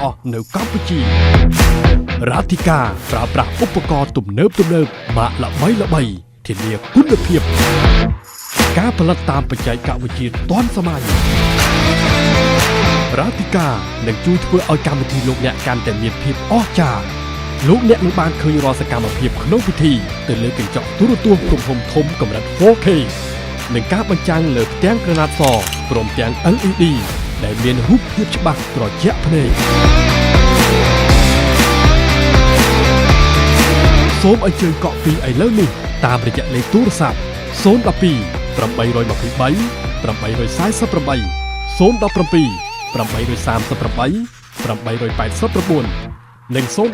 អស់នៅកម្ពុជារ៉ាទីកាប្រើប្រាស់ឧបករណ៍ទំនើបម៉ាកល្បីធានាគុណភាពការផលិតតាមបច្ចេកវិទ្យាទាន់សម័យរ៉ាទីកានឹងជួយធ្វើឲ្យកម្មវិធីលោកអ្នកកាន់តែមានភាពអស្ចារ្យលោកអ្នកនឹងបានឃើញរាល់សកម្មភាពក្នុងពិធីទៅលើកញ្ចក់ទូរទស្សន៍ទំហំធំកម្រិត 4K និងការបញ្ចាំងលើផ្ទាំងក្រណាត់សព្រមទាំង LED ដែលមានរូបភាពច្បាស់ត្រជាក់ភ្នែកសូមអញ្ជើញកក់ពីឥឡូវនេះតាមរយៈលេខទូរស័ព្ទ012 823 848 017 838 889និង016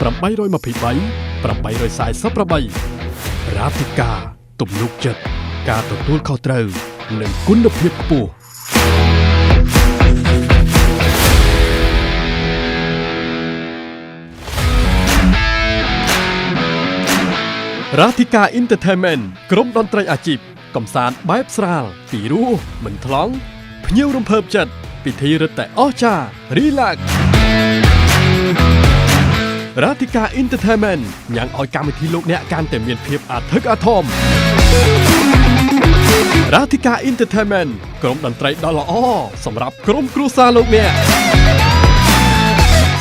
823 848រ៉ាទីកាទំនុកចិត្តការទទួលខុសត្រូវនិងគុណភាពខ្ពស់រ៉ាទីកា Entertainment ក្រុមតន្ត្រីអាជីពកំសាន្តបែបស្រាលពីរោះមិនថ្លង់ភ្ញៀវរំភើបចិត្តពិធីរឹតតែអស្ចារ្យ Relax រ៉ាទីកា Entertainment ញ៉ាំងឲ្យកម្មវិធីលោកអ្នកកាន់តែមានភាពអធិកអធមរ៉ាទីកា Entertainment ក្រុមតន្ត្រីដ៏ល្អសម្រាប់ក្រុមគ្រួសារលោកអ្នក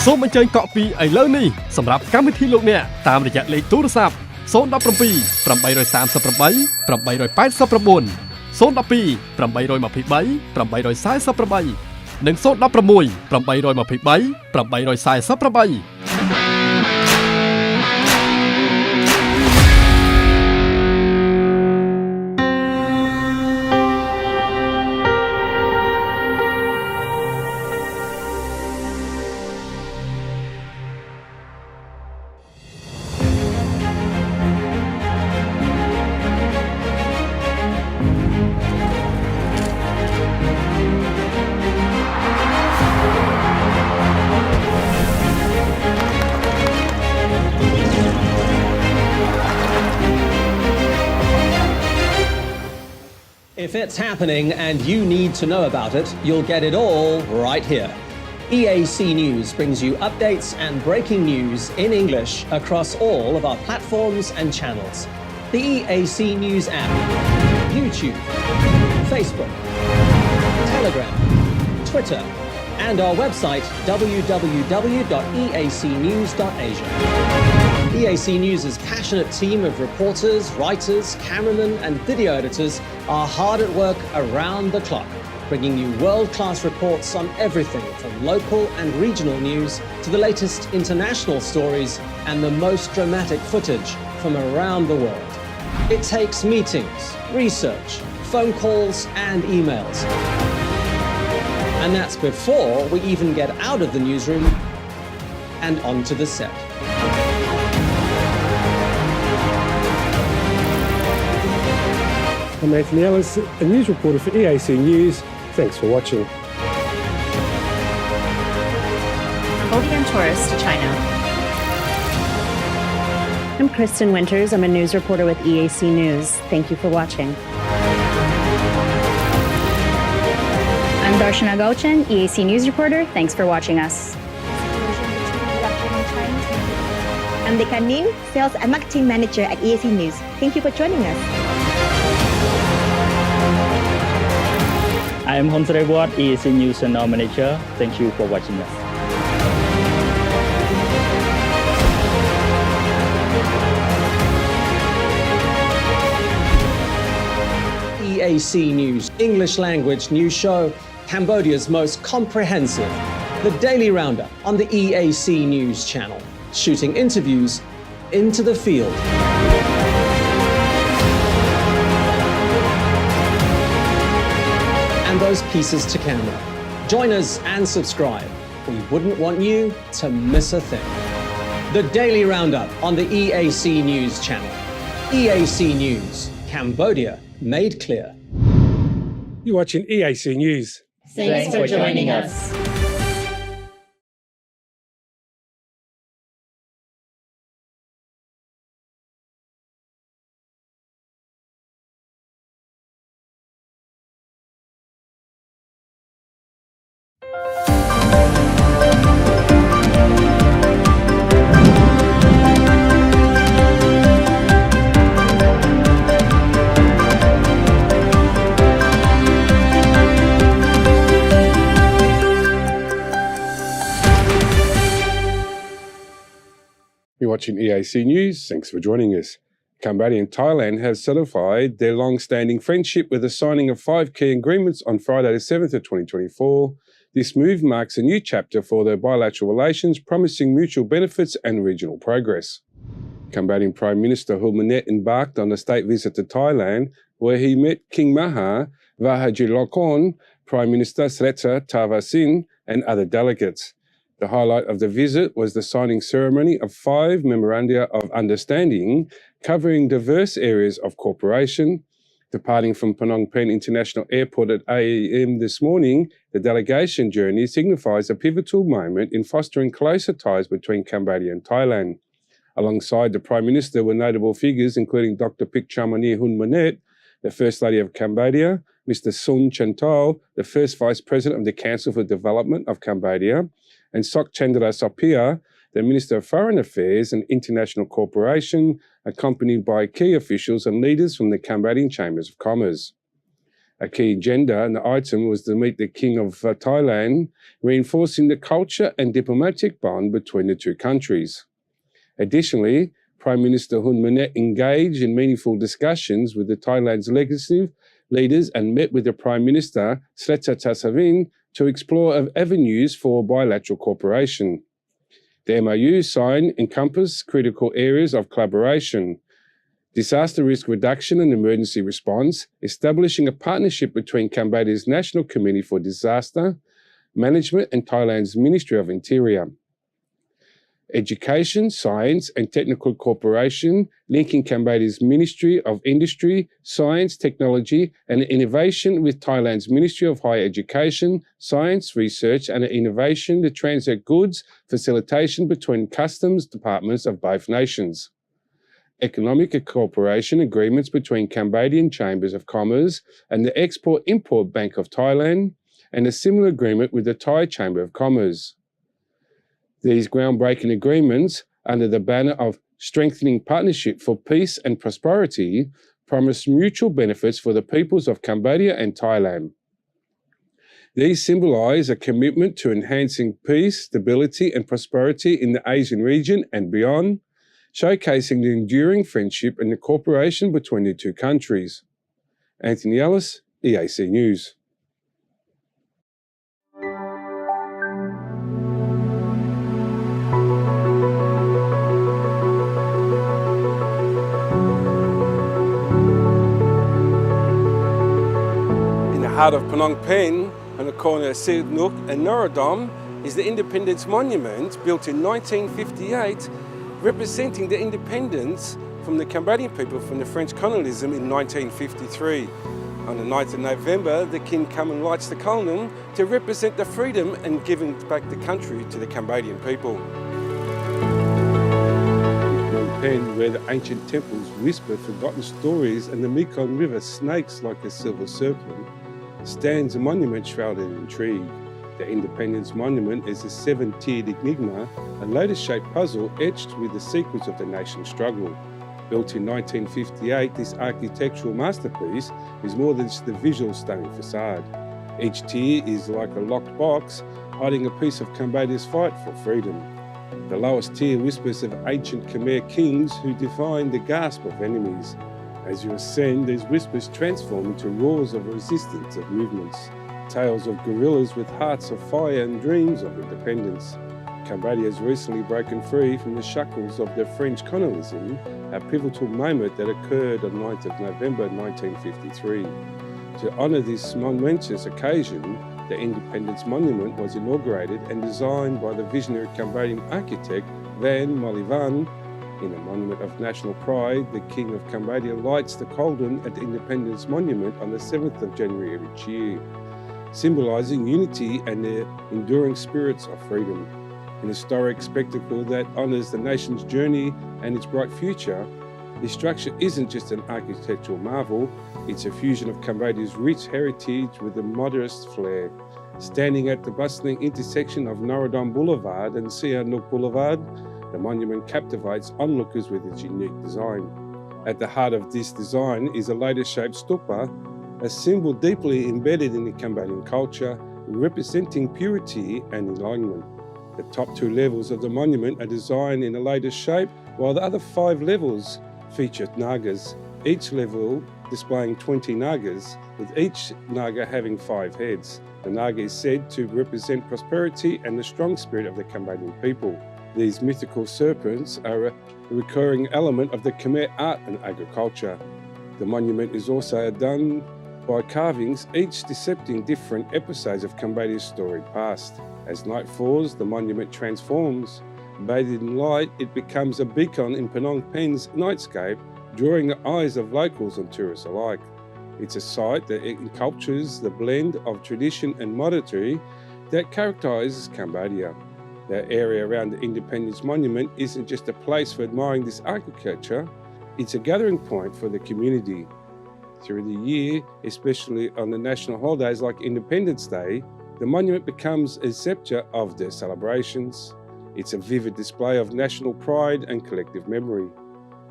សូមអញ្ជើញកក់ពីឥឡូវនេះសម្រាប់កម្មវិធីលោកអ្នកតាមរយៈលេខទូរស័ព្ទ017 838 889 012 823 848និង016 823 848If it's happening and you need to know about it, you'll get it all right here. EAC News brings you updates and breaking news in English across all of our platforms and channels. The EAC News app, YouTube, Facebook, Telegram, Twitter, and our website www.eacnews.asia. EAC News' passionate team of reporters, writers, cameramen and video editors are hard at work around the clock, bringing you world-class reports on everything from local and regional news to the latest international stories and the most dramatic footage from around the world. It takes meetings, research, phone calls and emails. And that's before we even get out of the newsroom and onto the set. I'm Anthony Ellis, a news reporter for EAC News. Thanks for watching. Cambodian tourist to China. I'm Kristen Winters. I'm a news reporter with EAC News. Thank you for watching. I'm Darshana Gauchan, EAC News reporter. Thanks for watching us. I'm Dekha Nim, Sales and Marketing Manager at EAC News. Thank you for joining us. I am Honsere Watt, EAC News Channel Manager. Thank you for watching us. EAC News, English language news show, Cambodia's most comprehensive. The Daily Roundup on the EAC News channel, shooting interviews into the field. And those pieces to camera. Join us and subscribe. We wouldn't want you to miss a thing. The Daily Roundup on the EAC News channel. EAC News, Cambodia made clear. You're watching EAC News. Thanks for joining us. You're watching EAC News. Thanks for joining us. Cambodia and Thailand have solidified their long-standing friendship with the signing of 5 key agreements on Friday the 7th of 2024. This move marks a new chapter for their bilateral relations, promising mutual benefits and regional progress. Cambodian Prime Minister Hun Manet embarked on a state visit to Thailand, where he met King Maha Vajiralongkorn, Prime Minister Srettha Thavisin, and other delegates. The highlight of the visit was the signing ceremony of 5 memoranda of understanding covering diverse areas of cooperation. Departing from Phnom Penh International Airport at 8 a.m. this morning, the delegation journey signifies a pivotal moment in fostering closer ties between Cambodia and Thailand. Alongside the Prime Minister were notable figures including Dr. Pick Chamani Hun Manet, the First Lady of Cambodia, Mr. Sun Chantal, the First Vice President of the Council for Development of Cambodia, and Sok Chandra Sopia, the Minister of Foreign Affairs and International Cooperation, accompanied by key officials and leaders from the Cambodian Chambers of Commerce. A key agenda and the item was to meet the King of Thailand, reinforcing the culture and diplomatic bond between the two countries. Additionally, Prime Minister Hun Manet engaged in meaningful discussions with the Thailand's legislative leaders and met with the Prime Minister Srettha Thavisin to explore avenues for bilateral cooperation. The MOU signed encompass critical areas of collaboration: disaster risk reduction and emergency response, establishing a partnership between Cambodia's National Committee for Disaster Management and Thailand's Ministry of Interior. Education, science and technical cooperation, linking Cambodia's Ministry of Industry, Science, Technology and Innovation with Thailand's Ministry of Higher Education, Science, Research and Innovation to transit goods facilitation between customs departments of both nations. Economic cooperation agreements between Cambodian Chambers of Commerce and the Export-Import Bank of Thailand, and a similar agreement with the Thai Chamber of Commerce. These groundbreaking agreements, under the banner of Strengthening Partnership for Peace and Prosperity, promise mutual benefits for the peoples of Cambodia and Thailand. These symbolize a commitment to enhancing peace, stability and prosperity in the Asian region and beyond, showcasing the enduring friendship and the cooperation between the two countries. Anthony Ellis, EAC News. Heart of Phnom Penh, on the corner of Sihanouk and Norodom, is the Independence Monument, built in 1958, representing the independence from the Cambodian people from the French colonialism in 1953. On the 9th of November, the King comes and lights the column to represent the freedom and giving back the country to the Cambodian people. Phnom Penh, where the ancient temples whisper forgotten stories and the Mekong River snakes like a silver serpent, stands a monument shrouded in intrigue. The Independence Monument is a 7-tiered enigma, a lotus-shaped puzzle etched with the secrets of the nation's struggle. Built in 1958, this architectural masterpiece is more than just a visual stunning facade. Each tier is like a locked box, hiding a piece of Cambodia's fight for freedom. The lowest tier whispers of ancient Khmer kings who defined the grasp of enemies. As you ascend, these whispers transform into roars of resistance, of movements, tales of guerrillas with hearts of fire and dreams of independence. Cambodia has recently broken free from the shackles of the French colonialism, a pivotal moment that occurred on 9th of November 1953. To honour this momentous occasion, the Independence Monument was inaugurated and designed by the visionary Cambodian architect Van Molivan. In a monument of national pride, the King of Cambodia lights the cauldron at the Independence Monument on the 7th of January of each year, symbolising unity and the enduring spirits of freedom. An historic spectacle that honours the nation's journey and its bright future, this structure isn't just an architectural marvel, it's a fusion of Cambodia's rich heritage with a modernist flair. Standing at the bustling intersection of Norodom Boulevard and Sihanouk Boulevard, the monument captivates onlookers with its unique design. At the heart of this design is a lotus-shaped stupa, a symbol deeply embedded in the Cambodian culture, representing purity and enlightenment. The top 2 levels of the monument are designed in a latest shape, while the other 5 levels feature Nagas, each level displaying 20 Nagas, with each Naga having 5 heads. The Naga is said to represent prosperity and the strong spirit of the Cambodian people. These mythical serpents are a recurring element of the Khmer art and agriculture. The monument is also done by carvings, each depicting different episodes of Cambodia's storied past. As night falls, the monument transforms. Bathed in light, it becomes a beacon in Phnom Penh's nightscape, drawing the eyes of locals and tourists alike. It's a site that encultures the blend of tradition and modernity that characterises Cambodia. The area around the Independence Monument isn't just a place for admiring this architecture, it's a gathering point for the community. Through the year, especially on the national holidays like Independence Day, the monument becomes a sceptre of the celebrations. It's a vivid display of national pride and collective memory.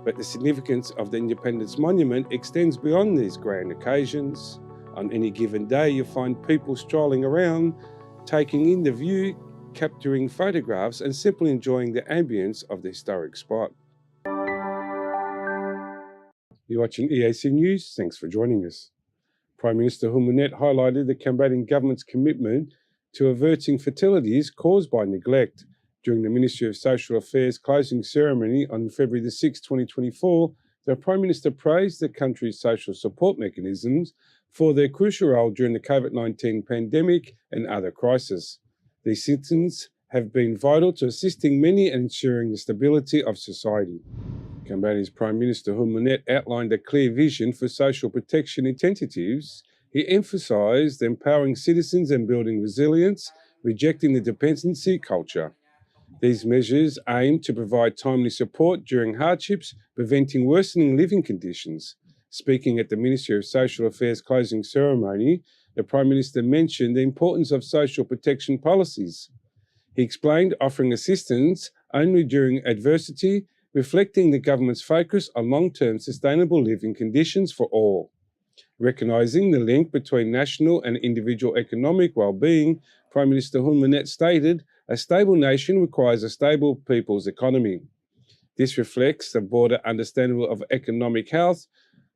But the significance of the Independence Monument extends beyond these grand occasions. On any given day, you'll find people strolling around, taking in the view, capturing photographs, and simply enjoying the ambience of the historic spot. You're watching EAC News. Thanks for joining us. Prime Minister Hun Manet highlighted the Cambodian government's commitment to averting fatalities caused by neglect. During the Ministry of Social Affairs closing ceremony on February 6, 2024, the Prime Minister praised the country's social support mechanisms for their crucial role during the COVID-19 pandemic and other crises. These systems have been vital to assisting many and ensuring the stability of society. Cambodia's Prime Minister Hun Manet outlined a clear vision for social protection incentives. He emphasised empowering citizens and building resilience, rejecting the dependency culture. These measures aim to provide timely support during hardships, preventing worsening living conditions. Speaking at the Ministry of Social Affairs closing ceremony, the Prime Minister mentioned the importance of social protection policies. He explained offering assistance only during adversity, reflecting the government's focus on long-term sustainable living conditions for all. Recognising the link between national and individual economic well-being, Prime Minister Hun Manet stated, "A stable nation requires a stable people's economy." This reflects a broader understanding of economic health,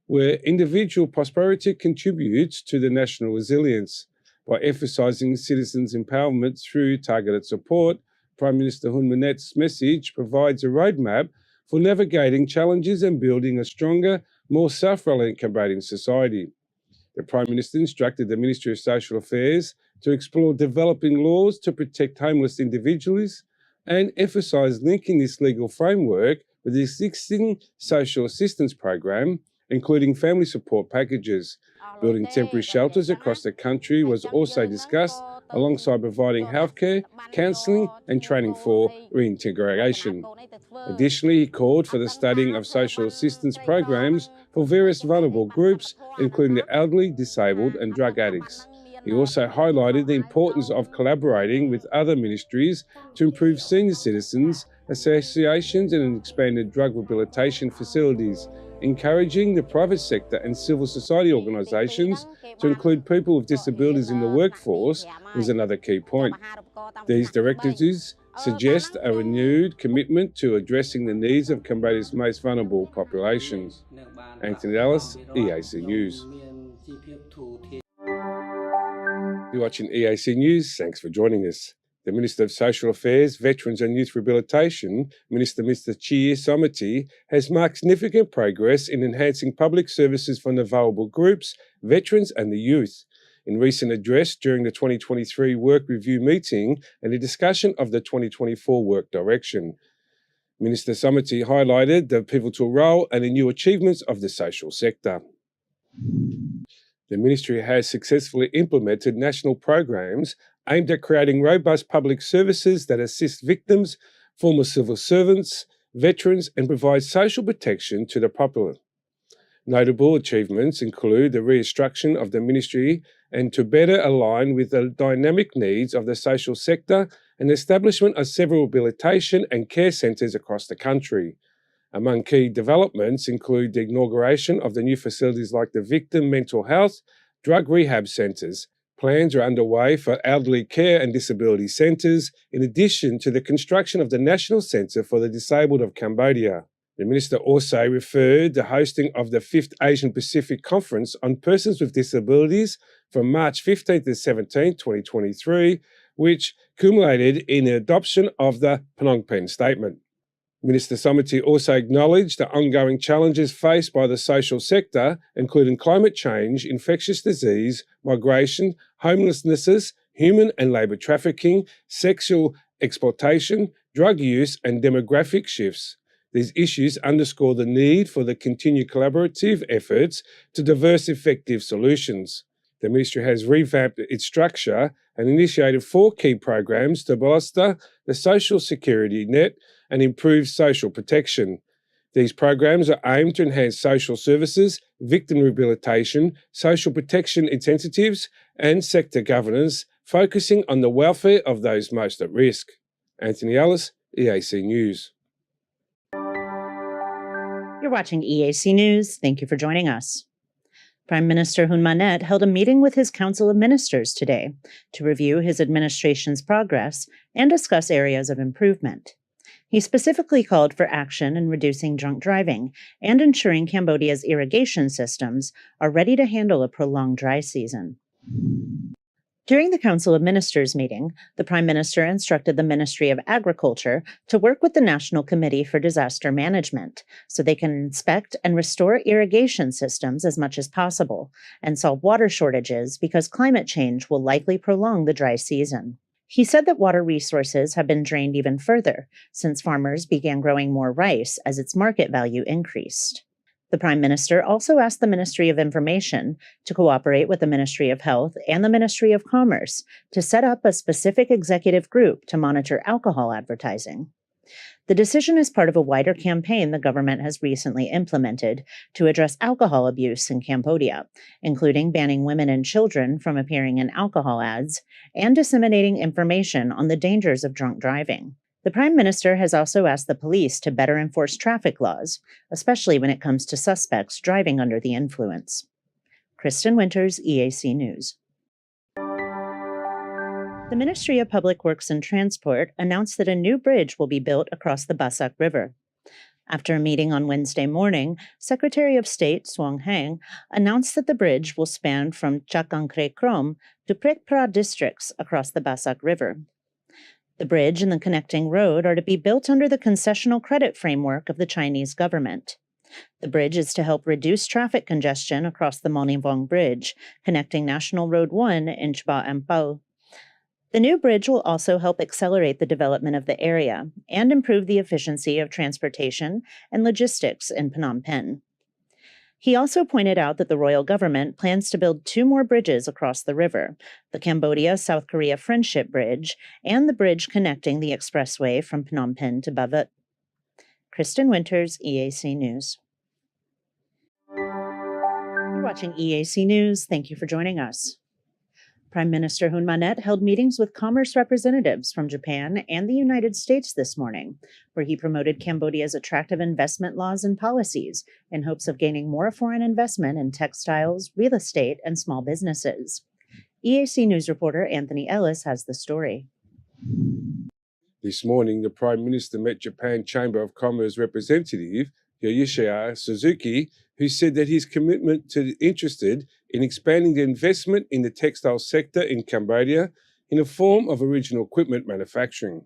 where individual prosperity contributes to the national resilience. By emphasising citizens' empowerment through targeted support, Prime Minister Hun Manet's message provides a roadmap for navigating challenges and building a stronger, more self-reliant Cambodian society. The Prime Minister instructed the Ministry of Social Affairs to explore developing laws to protect homeless individuals and emphasise linking this legal framework with the existing social assistance program, including family support packages. Building temporary shelters across the country was also discussed, alongside providing healthcare, counselling and training for reintegration. Additionally, he called for the studying of social assistance programs for various vulnerable groups, including the elderly, disabled and drug addicts. He also highlighted the importance of collaborating with other ministries to improve senior citizens, associations and expanded drug rehabilitation facilities, encouraging the private sector and civil society organisations to include people with disabilities in the workforce was another key point. These directives suggest a renewed commitment to addressing the needs of Cambodia's most vulnerable populations. Anthony Dallas, EAC News. You're watching EAC News. Thanks for joining us. The Minister of Social Affairs, Veterans and Youth Rehabilitation, Minister Mr. Chie Somity, has marked significant progress in enhancing public services for vulnerable groups, veterans and the youth. In recent address during the 2023 Work Review meeting and the discussion of the 2024 Work Direction, Minister Somity highlighted the pivotal role and the new achievements of the social sector. The Ministry has successfully implemented national programs aimed at creating robust public services that assist victims, former civil servants, veterans and provide social protection to the popular. Notable achievements include the restructuring of the Ministry and to better align with the dynamic needs of the social sector and the establishment of several rehabilitation and care centres across the country. Among key developments include the inauguration of the new facilities like the Victim Mental Health, Drug Rehab Centres, Plans are underway for elderly care and disability centres, in addition to the construction of the National Centre for the Disabled of Cambodia. The Minister also referred to hosting of the 5th Asian Pacific Conference on Persons with Disabilities from March 15 to 17, 2023, which culminated in the adoption of the Phnom Penh Statement. Minister Samiti also acknowledged the ongoing challenges faced by the social sector, including climate change, infectious disease, migration, homelessness, human and labour trafficking, sexual exploitation, drug use and demographic shifts. These issues underscore the need for the continued collaborative efforts to diverse effective solutions. The Ministry has revamped its structure and initiated 4 key programs to bolster the social security net and improve social protection. These programs are aimed to enhance social services, victim rehabilitation, social protection incentives, and sector governance, focusing on the welfare of those most at risk. Anthony Ellis, EAC News. You're watching EAC News. Thank you for joining us. Prime Minister Hun Manet held a meeting with his Council of Ministers today to review his administration's progress and discuss areas of improvement. He specifically called for action in reducing drunk driving and ensuring Cambodia's irrigation systems are ready to handle a prolonged dry season. During the Council of Ministers meeting, the Prime Minister instructed the Ministry of Agriculture to work with the National Committee for Disaster Management so they can inspect and restore irrigation systems as much as possible and solve water shortages because climate change will likely prolong the dry season. He said that water resources have been drained even further since farmers began growing more rice as its market value increased. The Prime Minister also asked the Ministry of Information to cooperate with the Ministry of Health and the Ministry of Commerce to set up a specific executive group to monitor alcohol advertising. The decision is part of a wider campaign the government has recently implemented to address alcohol abuse in Cambodia, including banning women and children from appearing in alcohol ads and disseminating information on the dangers of drunk driving. The Prime Minister has also asked the police to better enforce traffic laws, especially when it comes to suspects driving under the influence. Kristen Winters, EAC News. The Ministry of Public Works and Transport announced that a new bridge will be built across the Basak River. After a meeting on Wednesday morning, Secretary of State Suong Hang announced that the bridge will span from Chakangkre Krom to Prek Pra districts across the Basak River. The bridge and the connecting road are to be built under the concessional credit framework of the Chinese government. The bridge is to help reduce traffic congestion across the Monivong Bridge, connecting National Road 1 in Chba Ampao. The new bridge will also help accelerate the development of the area and improve the efficiency of transportation and logistics in Phnom Penh. He also pointed out that the royal government plans to build 2 more bridges across the river, the Cambodia-South Korea Friendship Bridge and the bridge connecting the expressway from Phnom Penh to Bavet. Kristen Winters, EAC News. You're watching EAC News. Thank you for joining us. Prime Minister Hun Manet held meetings with commerce representatives from Japan and the United States this morning, where he promoted Cambodia's attractive investment laws and policies in hopes of gaining more foreign investment in textiles, real estate, and small businesses. EAC News reporter Anthony Ellis has the story. This morning, the Prime Minister met Japan Chamber of Commerce representative Yoshihisa Suzuki, who said that his commitment to interested in expanding the investment in the textile sector in Cambodia in the form of original equipment manufacturing.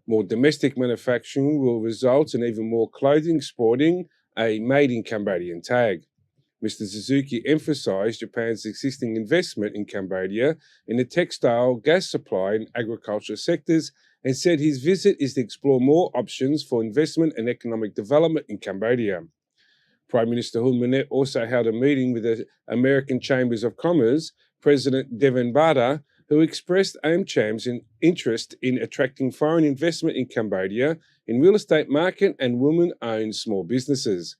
More domestic manufacturing will result in even more clothing sporting a Made in Cambodian tag. Mr. Suzuki emphasised Japan's existing investment in Cambodia in the textile, gas supply and agriculture sectors and said his visit is to explore more options for investment and economic development in Cambodia. Prime Minister Hun Manet also held a meeting with the American Chambers of Commerce President Devin Bada, who expressed AmCham's interest in attracting foreign investment in Cambodia in real estate market and women-owned small businesses.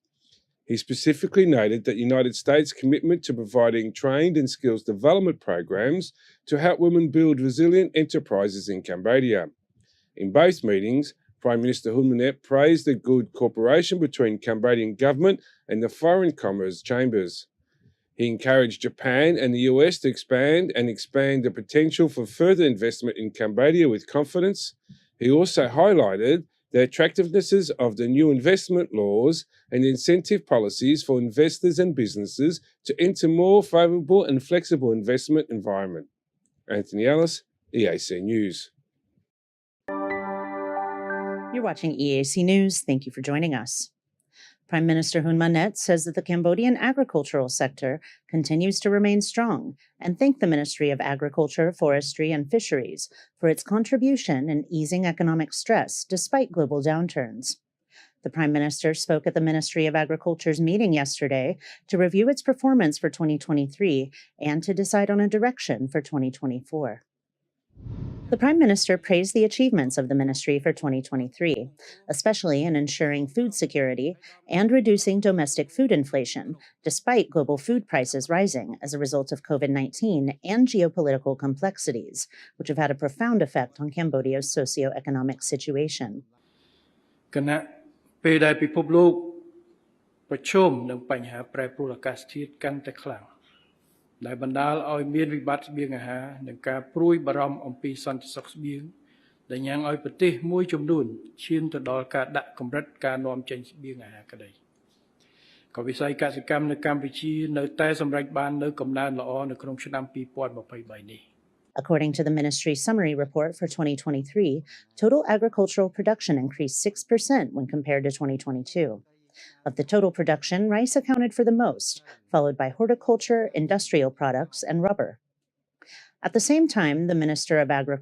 He specifically noted that the United States' commitment to providing trained and skills development programs to help women build resilient enterprises in Cambodia. In both meetings, Prime Minister Hun Manet praised the good cooperation between Cambodian government and the Foreign Commerce Chambers. He encouraged Japan and the US to expand the potential for further investment in Cambodia with confidence. He also highlighted the attractivenesses of the new investment laws and incentive policies for investors and businesses to enter more favourable and flexible investment environment. Anthony Ellis, EAC News. You're watching EAC News. Thank you for joining us. Prime Minister Hun Manet says that the Cambodian agricultural sector continues to remain strong and thanked the Ministry of Agriculture, Forestry and Fisheries for its contribution in easing economic stress despite global downturns. The Prime Minister spoke at the Ministry of Agriculture's meeting yesterday to review its performance for 2023 and to decide on a direction for 2024. The Prime Minister praised the achievements of the ministry for 2023, especially in ensuring food security and reducing domestic food inflation, despite global food prices rising as a result of COVID-19 and geopolitical complexities, which have had a profound effect on Cambodia's socio-economic situation. គណៈពេលដែលពិភពលោកប្រឈមនឹងបញ្ហាប្រែប្រួលអាកាសធាតុកាន់តែខ្លាំងដែលបណ្ដាលឲ្យមានវិបត្តិស្បៀងអាហារនិងការព្រួយបារម្ភអំពីសន្តិសុខស្បៀងដែលញ៉ាំងឲ្យប្រទេសមួយចំនួនឈានទៅដល់ការដាក់កម្រិតការនាំចេញស្បៀងអាហារក្តីក៏វិស័យកសិកម្មនៅកម្ពុជានៅតែសម្រេចបាននូវកំណើនល្អនៅក្នុងឆ្នាំ2023នេះ According to the ministry's summary report for 2023, total agricultural production increased 6% when compared to 2022. Of the total production, rice accounted for the most, followed by horticulture, industrial products, and rubber. At the same time, the Minister of Agriculture